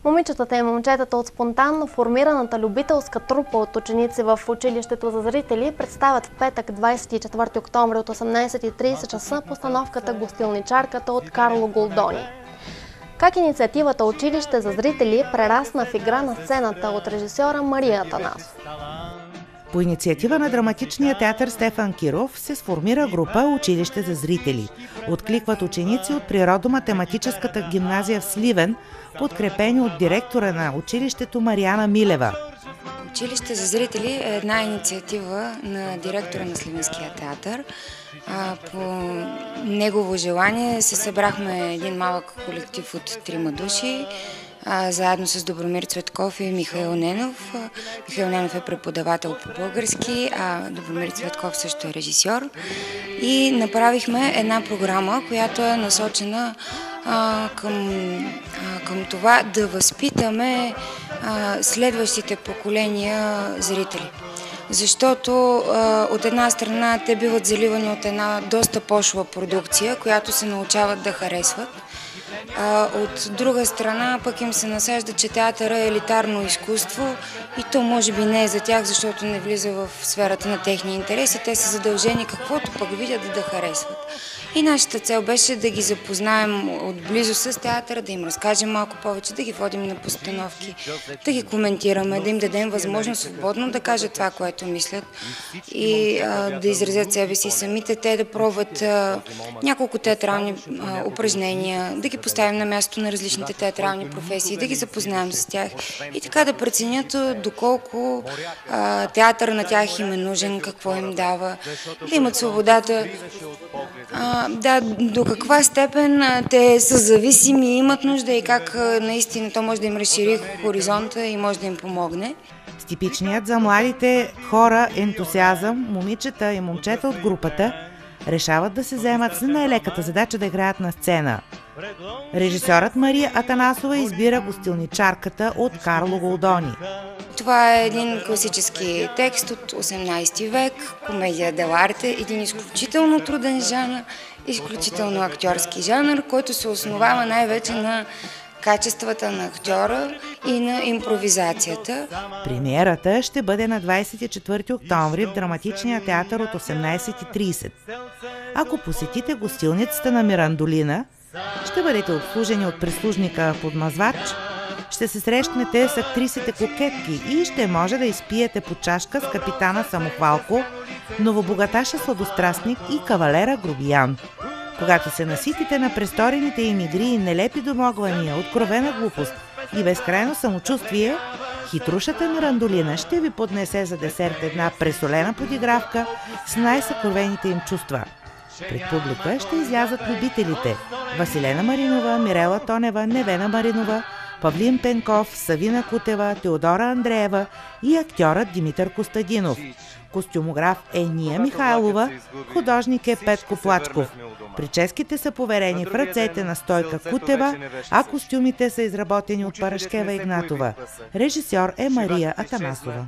Момичетата и момчетата от спонтанно формираната любителска трупа от ученици в училището за зрители представят в петък, 24 октомври от 18:30 часа постановката "Гостилничарката" от Карло Голдони. Как инициативата "Училище за зрители" прерасна в игра на сцената от режисьора Мария Атанасов. По инициатива на драматичния театър Стефан Киров се сформира група "Училище за зрители". Откликват ученици от природо-математическата гимназия в Сливен, подкрепени от директора на училището Мариана Милева. Училище за зрители е една инициатива на директора на Сливенския театър. По негово желание се събрахме един малък колектив от 3 души, заедно с Добромир Цветков и Михаил Ненов. Михаил Ненов е преподавател по български, а Добромир Цветков също е режисьор. И направихме една програма, която е насочена към това да възпитаме следващите поколения зрители. Защото от една страна те биват заливани от една доста пошла продукция, която се научават да харесват. От друга страна пък им се насажда, че театър е елитарно изкуство и то може би не е за тях, защото не влиза в сферата на техния интерес и те са задължени каквото пък видят да харесват. И нашата цел беше да ги запознаем отблизо с театъра, да им разкажем малко повече, да ги водим на постановки, да ги коментираме, да им дадем възможност свободно да кажат това, което мислят и да изразят себе си самите, те да пробват няколко театрални упражнения, да ги поставим на място на различните театрални професии, да ги запознаем с тях и така да преценят доколко театър на тях им е нужен, какво им дава, да имат свободата. До каква степен те са зависими и имат нужда и как наистина то може да им разшири хоризонта и може да им помогне. С типичният за младите хора ентусиазъм, момичета и момчета от групата решават да се заемат с най-леката задача да играят на сцена. Режисьорът Мария Атанасова избира "Гостилничарката" от Карло Голдони. Това е един класически текст от 18 век, комедия дел'арте, един изключително труден жанр, изключително актьорски жанр, който се основава най-вече на качествата на актьора и на импровизацията. Премиерата ще бъде на 24 октомври в Драматичния театър от 18:30. Ако посетите гостилницата на Мирандолина, ще бъдете обслужени от прислужника подмазвач, ще се срещнете с актрисите кокетки и ще може да изпиете по чашка с капитана Самохвалко, новобогаташа сладострастник и кавалера Грубиян. Когато се наситите на престорените им игри и нелепи домогвания, откровена глупост и безкрайно самочувствие, хитрушата Мирандолина ще ви поднесе за десерт една пресолена подигравка с най-съкровените им чувства. Пред публика ще излязат любителите Василена Маринова, Мирела Тонева, Невена Маринова, Павлин Пенков, Савина Кутева, Теодора Андреева и актьорът Димитър Костадинов. Костюмограф е Ния Михайлова, художник е Петко Плачков. Прическите са поверени в ръцете на Стойка Кутева, а костюмите са изработени от Парашкева Игнатова. Режисьор е Мария Атанасова.